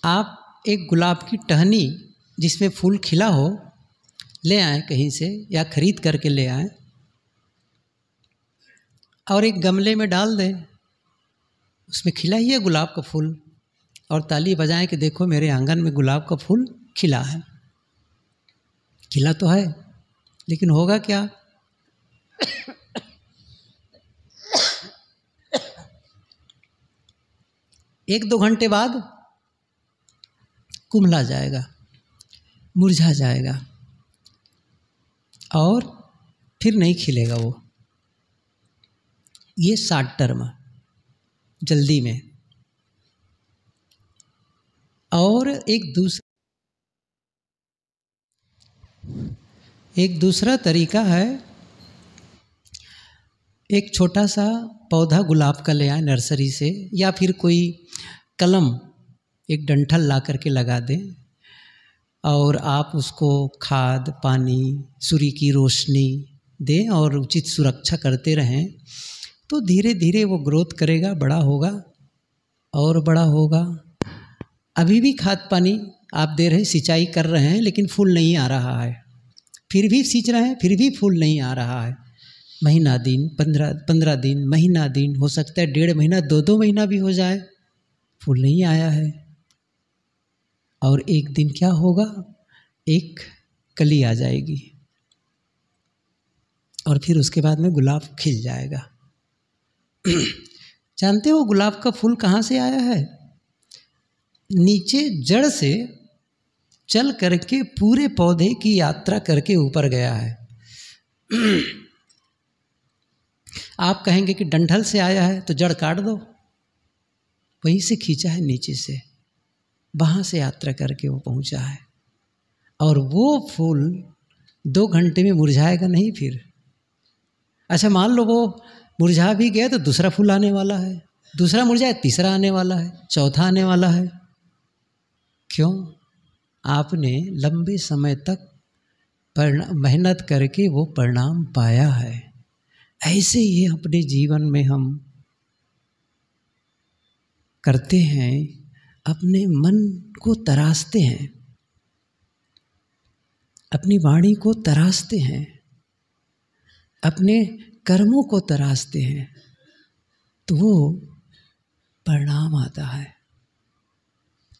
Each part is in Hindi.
आप एक गुलाब की टहनी जिसमें फूल खिला हो ले आएं कहीं से या खरीद करके ले आएं और एक गमले में डाल दें, उसमें खिला ही है गुलाब का फूल, और ताली बजाएं कि देखो मेरे आंगन में गुलाब का फूल खिला है। खिला तो है लेकिन होगा क्या? एक दो घंटे बाद कुम्हला जाएगा, मुरझा जाएगा और फिर नहीं खिलेगा वो। ये शॉर्ट टर्म, जल्दी में। और एक दूसरा तरीका है, एक छोटा सा पौधा गुलाब का ले आए नर्सरी से, या फिर कोई कलम एक डंठल ला करके लगा दें और आप उसको खाद पानी सूर्य की रोशनी दें और उचित सुरक्षा करते रहें, तो धीरे धीरे वो ग्रोथ करेगा, बड़ा होगा और बड़ा होगा। अभी भी खाद पानी आप दे रहे हैं, सिंचाई कर रहे हैं, लेकिन फूल नहीं आ रहा है, फिर भी सींच रहे हैं, फिर भी फूल नहीं आ रहा है। महीना दिन, 15 दिन, महीना दिन, हो सकता है 1.5 महीना 2 महीना भी हो जाए, फूल नहीं आया है। और एक दिन क्या होगा, एक कली आ जाएगी और फिर उसके बाद में गुलाब खिल जाएगा। जानते हो गुलाब का फूल कहाँ से आया है? नीचे जड़ से चल करके पूरे पौधे की यात्रा करके ऊपर गया है। आप कहेंगे कि डंठल से आया है तो जड़ काट दो, वहीं से खींचा है नीचे से, वहाँ से यात्रा करके वो पहुँचा है। और वो फूल 2 घंटे में मुरझाएगा नहीं फिर। अच्छा मान लो वो मुरझा भी गया तो दूसरा फूल आने वाला है, दूसरा मुरझाए तीसरा आने वाला है, चौथा आने वाला है। क्यों? आपने लंबे समय तक मेहनत करके वो परिणाम पाया है। ऐसे ही अपने जीवन में हम करते हैं, अपने मन को तराशते हैं, अपनी वाणी को तराशते हैं, अपने कर्मों को तराशते हैं, तो वो परिणाम आता है।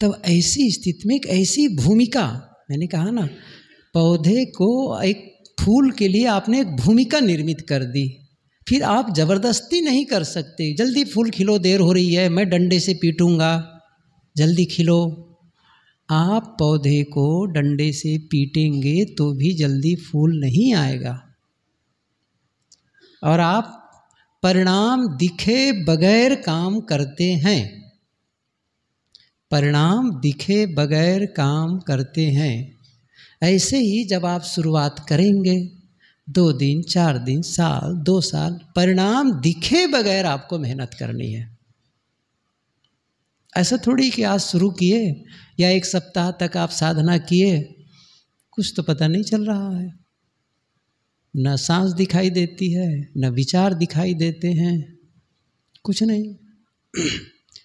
तब ऐसी स्थिति में एक ऐसी भूमिका, मैंने कहा ना, पौधे को एक फूल के लिए आपने एक भूमिका निर्मित कर दी, फिर आप जबरदस्ती नहीं कर सकते। जल्दी फूल खिलो, देर हो रही है, मैं डंडे से पीटूंगा, जल्दी खिलो। आप पौधे को डंडे से पीटेंगे तो भी जल्दी फूल नहीं आएगा। और आप परिणाम दिखे बगैर काम करते हैं, परिणाम दिखे बगैर काम करते हैं। ऐसे ही जब आप शुरुआत करेंगे, 2 दिन, 4 दिन, साल, 2 साल, परिणाम दिखे बगैर आपको मेहनत करनी है। ऐसा थोड़ी कि आज शुरू किए या 1 सप्ताह तक आप साधना किए, कुछ तो पता नहीं चल रहा है, न सांस दिखाई देती है, न विचार दिखाई देते हैं, कुछ नहीं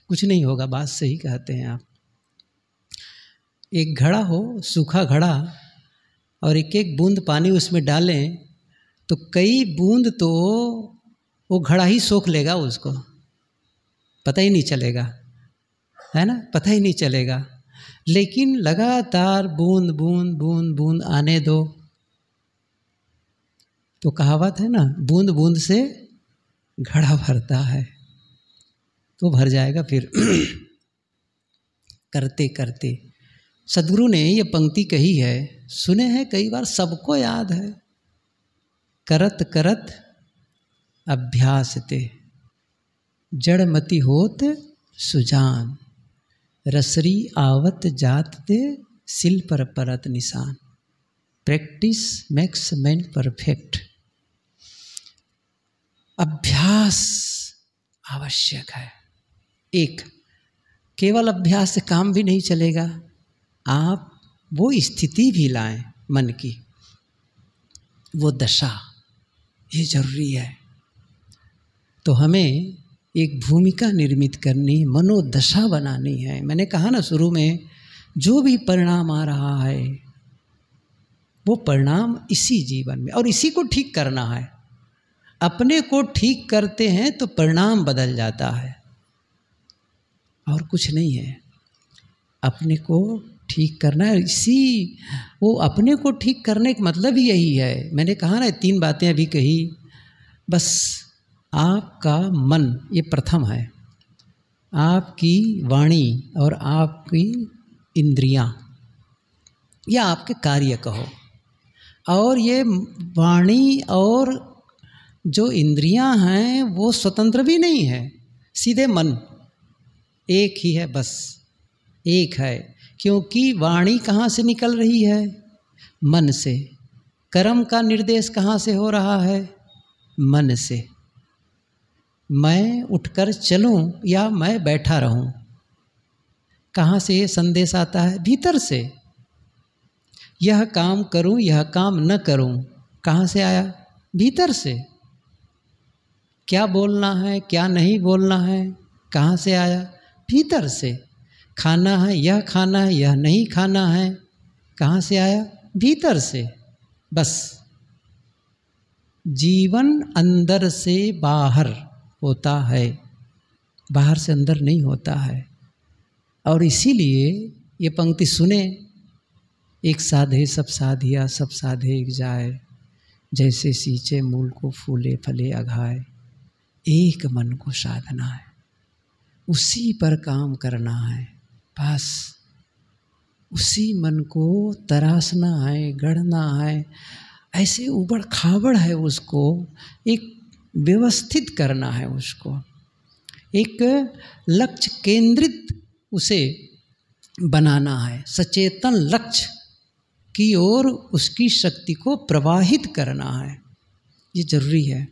कुछ नहीं होगा। बात सही कहते हैं आप। एक घड़ा हो, सूखा घड़ा, और एक एक बूंद पानी उसमें डालें तो कई बूंद तो वो घड़ा ही सोख लेगा, उसको पता ही नहीं चलेगा, है ना, पता ही नहीं चलेगा। लेकिन लगातार बूंद बूंद बूंद बूंद आने दो, तो कहावत है ना, बूंद बूंद से घड़ा भरता है, तो भर जाएगा फिर। करते करते सद्गुरु ने ये पंक्ति कही है, सुने हैं कई बार, सबको याद है। करत करत अभ्यास ते, जड़मति होत सुजान, रसरी आवत जात ते, सिल पर परत निशान। Practice makes man perfect. अभ्यास आवश्यक है। एक केवल अभ्यास से काम भी नहीं चलेगा, आप वो स्थिति भी लाएं मन की, वो दशा, ये जरूरी है। तो हमें एक भूमिका निर्मित करनी, मनोदशा बनानी है। मैंने कहा ना शुरू में, जो भी परिणाम आ रहा है वो परिणाम इसी जीवन में, और इसी को ठीक करना है। अपने को ठीक करते हैं तो परिणाम बदल जाता है, और कुछ नहीं है। अपने को ठीक करना है, इसी वो अपने को ठीक करने का मतलब ही यही है। मैंने कहा ना, 3 बातें अभी कही। बस आपका मन, ये प्रथम है, आपकी वाणी और आपकी इंद्रियां, या आपके कार्य कहो। और ये वाणी और जो इंद्रियां हैं वो स्वतंत्र भी नहीं है, सीधे मन एक ही है, बस एक है। क्योंकि वाणी कहाँ से निकल रही है? मन से। कर्म का निर्देश कहाँ से हो रहा है? मन से। मैं उठकर चलूं या मैं बैठा रहूं, कहाँ से ये संदेश आता है? भीतर से। यह काम करूं, यह काम न करूं, कहाँ से आया? भीतर से। क्या बोलना है, क्या नहीं बोलना है, कहाँ से आया? भीतर से। खाना है, यह खाना है, यह नहीं खाना है, कहाँ से आया? भीतर से। बस जीवन अंदर से बाहर होता है, बाहर से अंदर नहीं होता है। और इसीलिए ये पंक्ति सुने, एक साधे सब साधिया, सब साधे एक जाए, जैसे सींचे मूल को फूले फले अघाए। एक मन को साधना है, उसी पर काम करना है, बस उसी मन को तराशना है, गढ़ना है। ऐसे उबड़ खाबड़ है उसको एक व्यवस्थित करना है, उसको एक लक्ष्य केंद्रित उसे बनाना है, सचेतन लक्ष्य की ओर उसकी शक्ति को प्रवाहित करना है। ये जरूरी है,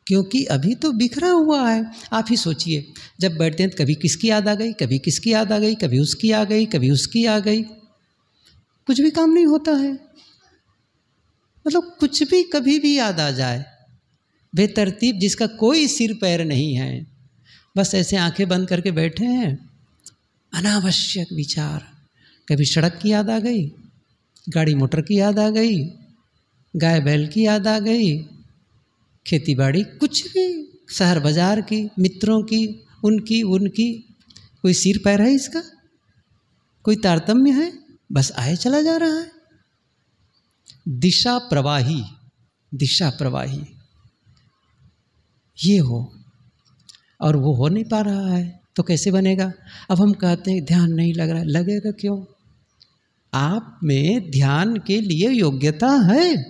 क्योंकि अभी तो बिखरा हुआ है। आप ही सोचिए, जब बैठते हैं तो कभी किसकी याद आ गई, कभी किसकी याद आ गई, कभी उसकी आ गई, कभी उसकी आ गई, कुछ भी काम नहीं होता है। मतलब कुछ भी कभी भी याद आ जाए, बेतरतीब, जिसका कोई सिर पैर नहीं है, बस ऐसे आंखें बंद करके बैठे हैं, अनावश्यक विचार। कभी सड़क की याद आ गई, गाड़ी मोटर की याद आ गई, गाय बैल की याद आ गई, खेती बाड़ी, कुछ भी, शहर बाजार की, मित्रों की, उनकी, कोई सिर पैर है इसका? कोई तारतम्य है? बस आए चला जा रहा है। दिशा प्रवाही ये हो, और वो हो नहीं पा रहा है, तो कैसे बनेगा? अब हम कहते हैं ध्यान नहीं लग रहा है, लगेगा क्यों? आप में ध्यान के लिए योग्यता है,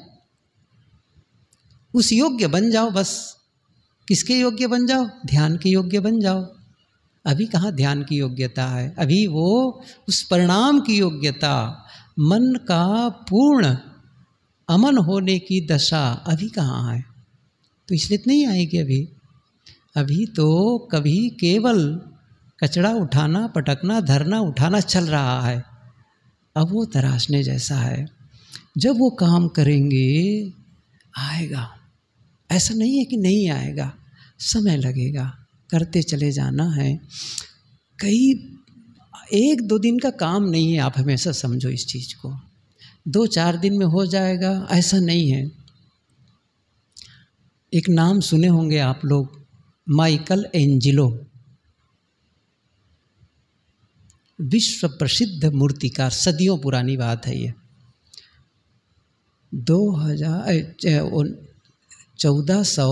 उस योग्य बन जाओ। बस किसके योग्य बन जाओ? ध्यान के योग्य बन जाओ। अभी कहाँ ध्यान की योग्यता है? अभी वो उस परिणाम की योग्यता, मन का पूर्ण अमन होने की दशा अभी कहाँ है? तो इसलिए तो नहीं आएगी अभी तो कभी केवल कचरा उठाना, पटकना, धरना, उठाना चल रहा है। अब वो तराशने जैसा है। जब वो काम करेंगे आएगा, ऐसा नहीं है कि नहीं आएगा, समय लगेगा, करते चले जाना है। कई 1-2 दिन का काम नहीं है, आप हमेशा समझो इस चीज़ को। 2-4 दिन में हो जाएगा ऐसा नहीं है। एक नाम सुने होंगे आप लोग, माइकल एंजेलो, विश्व प्रसिद्ध मूर्तिकार, सदियों पुरानी बात है ये। 1400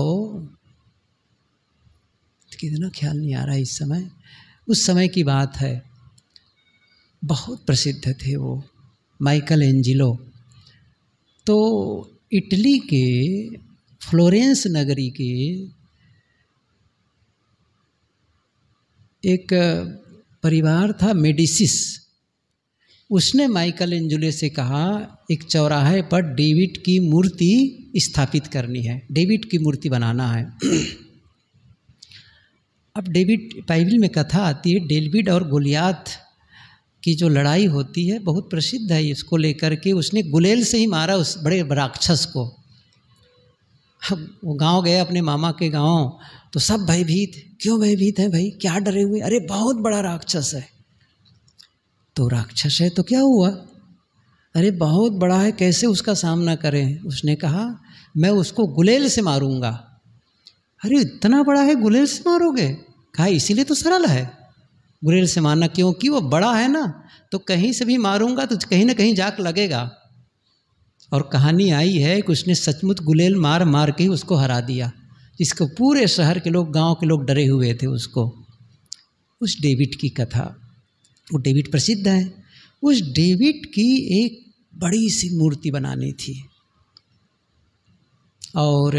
कितना ख्याल नहीं आ रहा इस समय, उस समय की बात है। बहुत प्रसिद्ध थे वो माइकल एंजेलो। तो इटली के फ्लोरेंस नगरी के एक परिवार था मेडिसिस, उसने माइकल एंजेलो से कहा एक चौराहे पर डेविड की मूर्ति स्थापित करनी है, डेविड की मूर्ति बनाना है। अब डेविड, बाइबल में कथा आती है, डेविड और गोलियात की जो लड़ाई होती है बहुत प्रसिद्ध है। इसको लेकर के उसने गुलेल से ही मारा उस बड़े राक्षस को। अब वो गांव गए अपने मामा के गांव, तो सब भयभीत। क्यों भयभीत हैं भाई, क्या डरे हुए? अरे बहुत बड़ा राक्षस है। तो राक्षस है तो क्या हुआ? अरे बहुत बड़ा है, कैसे उसका सामना करें? उसने कहा मैं उसको गुलेल से मारूंगा। अरे इतना बड़ा है, गुलेल से मारोगे? कहा इसीलिए तो सरल है गुलेल से मारना, क्योंकि वो बड़ा है ना, तो कहीं से भी मारूंगा तो कहीं ना कहीं जाक लगेगा। और कहानी आई है कि उसने सचमुच गुलेल मार मार के ही उसको हरा दिया, जिसको पूरे शहर के लोग, गांव के लोग डरे हुए थे उसको। उस डेविड की कथा, वो डेविड प्रसिद्ध है। उस डेविड की एक बड़ी सी मूर्ति बनानी थी, और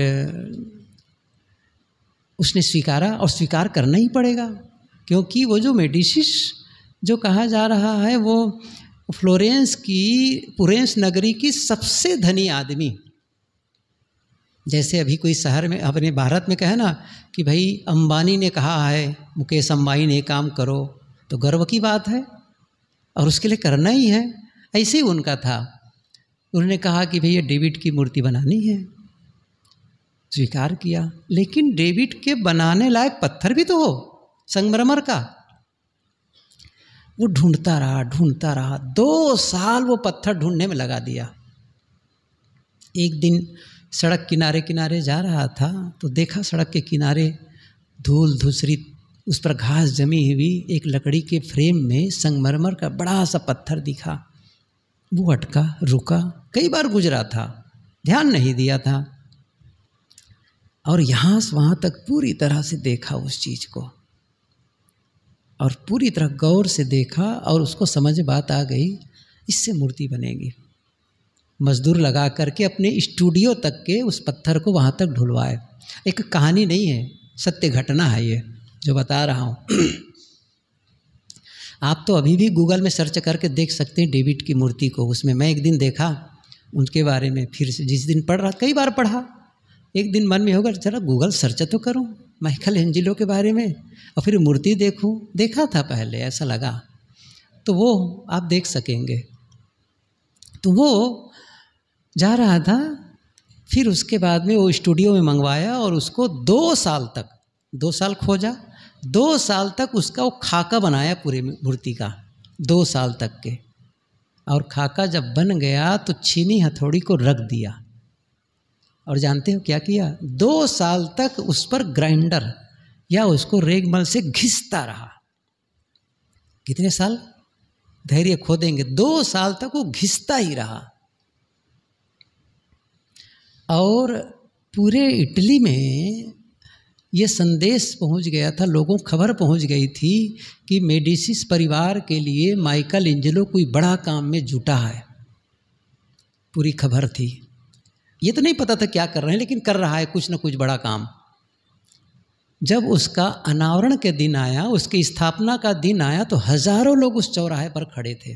उसने स्वीकारा, और स्वीकार करना ही पड़ेगा, क्योंकि वो जो मेडिसिस जो कहा जा रहा है, वो फ्लोरेंस की, पुरेंस नगरी की सबसे धनी आदमी। जैसे अभी कोई शहर में अपने भारत में कहे ना कि भाई अंबानी ने कहा है, मुकेश अंबानी ने काम करो, तो गर्व की बात है और उसके लिए करना ही है। ऐसे ही उनका था। उन्होंने कहा कि भैया डेविड की मूर्ति बनानी है, स्वीकार किया। लेकिन डेविड के बनाने लायक पत्थर भी तो हो, संगमरमर का। वो ढूंढता रहा 2 साल वो पत्थर ढूंढने में लगा दिया। एक दिन सड़क किनारे किनारे जा रहा था, तो देखा सड़क के किनारे धूल धूसरी, उस पर घास जमी हुई एक लकड़ी के फ्रेम में संगमरमर का बड़ा सा पत्थर दिखा। वो अटका, रुका, कई बार गुजरा था, ध्यान नहीं दिया था, और यहाँ से वहाँ तक पूरी तरह से देखा उस चीज़ को, और पूरी तरह गौर से देखा, और उसको समझ बात आ गई, इससे मूर्ति बनेगी। मजदूर लगा करके अपने स्टूडियो तक के उस पत्थर को वहाँ तक ढुलवाए। एक कहानी नहीं है, सत्य घटना है ये जो बता रहा हूँ। आप तो अभी भी गूगल में सर्च करके देख सकते हैं डेविड की मूर्ति को। उसमें मैं एक दिन देखा उनके बारे में, फिर से जिस दिन पढ़ रहा, कई बार पढ़ा, एक दिन मन में होगा चलो गूगल सर्च तो करूं माइकल एंजेलो के बारे में, और फिर मूर्ति देखूं। देखा था पहले, ऐसा लगा, तो वो आप देख सकेंगे। तो वो जा रहा था, फिर उसके बाद में वो स्टूडियो में मंगवाया, और उसको 2 साल तक, 2 साल खोजा, 2 साल तक उसका वो खाका बनाया पूरे मूर्ति का, 2 साल तक के। और खाका जब बन गया तो छीनी हथौड़ी को रख दिया, और जानते हो क्या किया? 2 साल तक उस पर ग्राइंडर या उसको रेगमल से घिसता रहा। कितने साल? धैर्य खो देंगे, 2 साल तक वो घिसता ही रहा। और पूरे इटली में ये संदेश पहुंच गया था, लोगों को खबर पहुंच गई थी कि मेडिसिस परिवार के लिए माइकल एंजेलो कोई बड़ा काम में जुटा है। पूरी खबर थी। ये तो नहीं पता था क्या कर रहे हैं, लेकिन कर रहा है कुछ न कुछ बड़ा काम। जब उसका अनावरण के दिन आया, उसकी स्थापना का दिन आया, तो हजारों लोग उस चौराहे पर खड़े थे।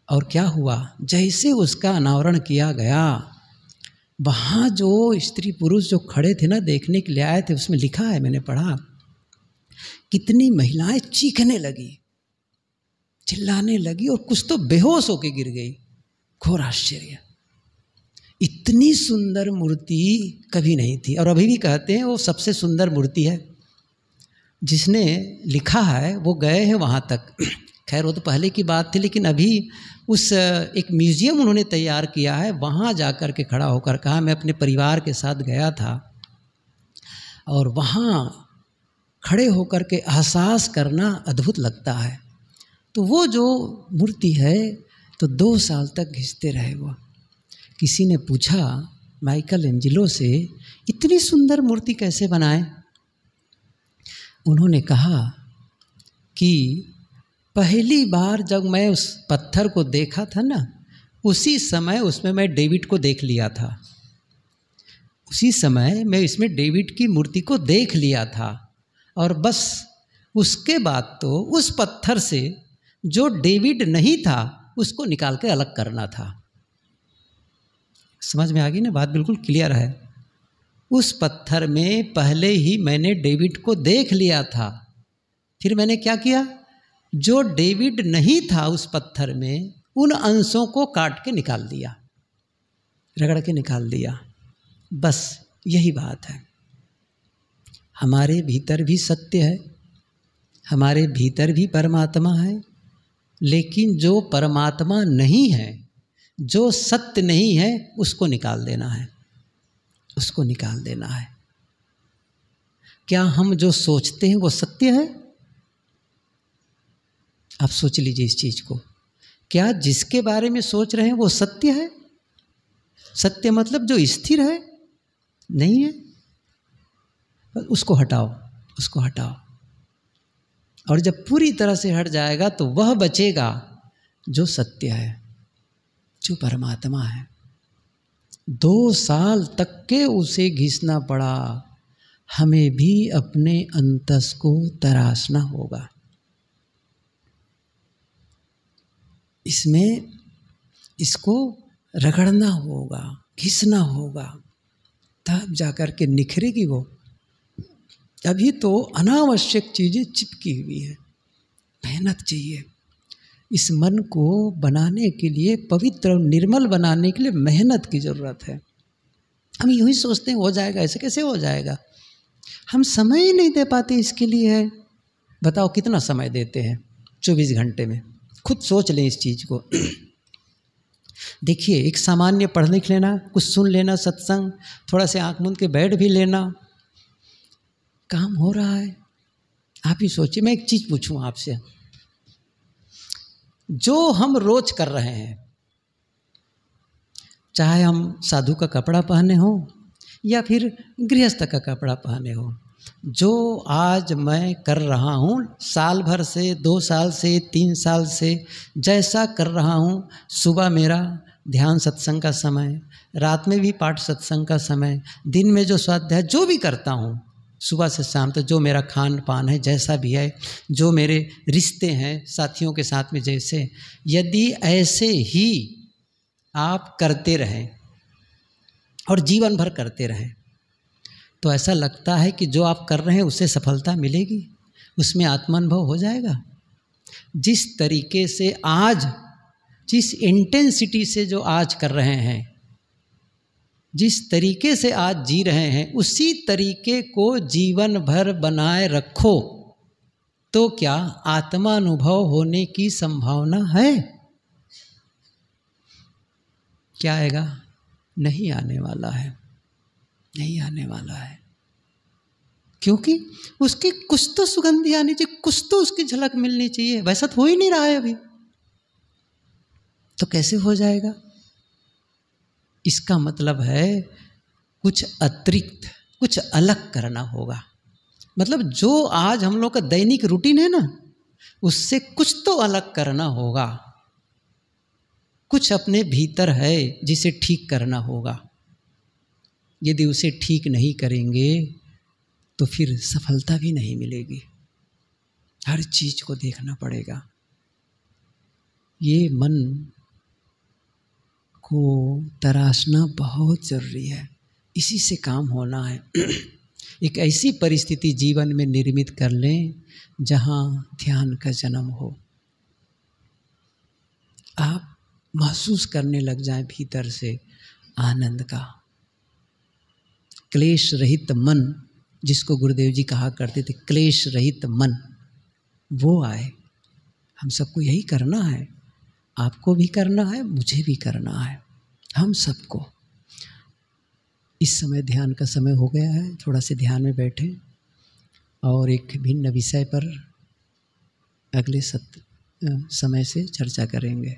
और क्या हुआ? जैसे उसका अनावरण किया गया, वहाँ जो स्त्री पुरुष जो खड़े थे ना, देखने के लिए आए थे, उसमें लिखा है, मैंने पढ़ा, कितनी महिलाएं चीखने लगी, चिल्लाने लगी, और कुछ तो बेहोश होके गिर गई। घोर आश्चर्य, इतनी सुंदर मूर्ति कभी नहीं थी। और अभी भी कहते हैं वो सबसे सुंदर मूर्ति है। जिसने लिखा है वो गए हैं वहाँ तक, खैर वो तो पहले की बात थी, लेकिन अभी उस एक म्यूजियम उन्होंने तैयार किया है, वहाँ जाकर के खड़ा होकर कहा मैं अपने परिवार के साथ गया था, और वहाँ खड़े होकर के एहसास करना अद्भुत लगता है। तो वो जो मूर्ति है, तो 2 साल तक घिसते रहे वो। किसी ने पूछा माइकल एंजेलो से, इतनी सुंदर मूर्ति कैसे बनाए? उन्होंने कहा कि पहली बार जब मैं उस पत्थर को देखा था ना, उसी समय उसमें मैं डेविड को देख लिया था। उसी समय मैं इसमें डेविड की मूर्ति को देख लिया था, और बस उसके बाद तो उस पत्थर से जो डेविड नहीं था उसको निकाल के अलग करना था। समझ में आ गई ना बात? बिल्कुल क्लियर है। उस पत्थर में पहले ही मैंने डेविड को देख लिया था, फिर मैंने क्या किया? जो डेविड नहीं था उस पत्थर में, उन अंशों को काट के निकाल दिया। रगड़ के निकाल दिया। बस यही बात है। हमारे भीतर भी सत्य है, हमारे भीतर भी परमात्मा है, लेकिन जो परमात्मा नहीं है, जो सत्य नहीं है, उसको निकाल देना है, उसको निकाल देना है। क्या हम जो सोचते हैं वो सत्य है? आप सोच लीजिए इस चीज को। क्या जिसके बारे में सोच रहे हैं वो सत्य है? सत्य मतलब जो स्थिर है? नहीं है। उसको हटाओ, उसको हटाओ। और जब पूरी तरह से हट जाएगा तो वह बचेगा जो सत्य है, जो परमात्मा है। 2 साल तक के उसे घिसना पड़ा। हमें भी अपने अंतस को तराशना होगा। इसमें इसको रगड़ना होगा, घिसना होगा, तब जाकर के निखरेगी वो। अभी तो अनावश्यक चीज़ें चिपकी हुई है। मेहनत चाहिए। इस मन को बनाने के लिए, पवित्र और निर्मल बनाने के लिए मेहनत की ज़रूरत है। हम यूँ ही सोचते हैं हो जाएगा, ऐसे कैसे हो जाएगा? हम समय ही नहीं दे पाते इसके लिए है। बताओ कितना समय देते हैं 24 घंटे में? खुद सोच लें इस चीज़ को। देखिए, एक सामान्य पढ़ लिख लेना, कुछ सुन लेना, सत्संग, थोड़ा से आँख मूंद के बैठ भी लेना, काम हो रहा है। आप ही सोचिए। मैं एक चीज़ पूछूं आपसे, जो हम रोज कर रहे हैं, चाहे हम साधु का कपड़ा पहने हो या फिर गृहस्थ का कपड़ा पहने हो, जो आज मैं कर रहा हूँ, साल भर से, 2 साल से, 3 साल से जैसा कर रहा हूँ, सुबह मेरा ध्यान सत्संग का समय, रात में भी पाठ सत्संग का समय, दिन में जो स्वाध्याय जो भी करता हूँ, सुबह से शाम तक जो मेरा खान पान है, जैसा भी है, जो मेरे रिश्ते हैं साथियों के साथ में, जैसे यदि ऐसे ही आप करते रहें और जीवन भर करते रहें, तो ऐसा लगता है कि जो आप कर रहे हैं उससे सफलता मिलेगी, उसमें आत्मानुभव हो जाएगा। जिस तरीके से आज, जिस इंटेंसिटी से जो आज कर रहे हैं, जिस तरीके से आज जी रहे हैं, उसी तरीके को जीवन भर बनाए रखो, तो क्या आत्मानुभव होने की संभावना है? क्या आएगा? नहीं आने वाला है, नहीं आने वाला है। क्योंकि उसकी कुछ तो सुगंधी आनी चाहिए, कुछ तो उसकी झलक मिलनी चाहिए। वैसा तो हो ही नहीं रहा है अभी, तो कैसे हो जाएगा? इसका मतलब है कुछ अतिरिक्त, कुछ अलग करना होगा। मतलब जो आज हम लोग का दैनिक रूटीन है ना, उससे कुछ तो अलग करना होगा। कुछ अपने भीतर है जिसे ठीक करना होगा। यदि उसे ठीक नहीं करेंगे तो फिर सफलता भी नहीं मिलेगी। हर चीज को देखना पड़ेगा। ये मन को तराशना बहुत ज़रूरी है। इसी से काम होना है। एक ऐसी परिस्थिति जीवन में निर्मित कर लें जहाँ ध्यान का जन्म हो। आप महसूस करने लग जाएं भीतर से आनंद का। क्लेश रहित मन, जिसको गुरुदेव जी कहा करते थे, क्लेश रहित मन, वो आए। हम सबको यही करना है। आपको भी करना है, मुझे भी करना है, हम सबको। इस समय ध्यान का समय हो गया है। थोड़ा से ध्यान में बैठे और एक भिन्न विषय पर अगले समय से चर्चा करेंगे।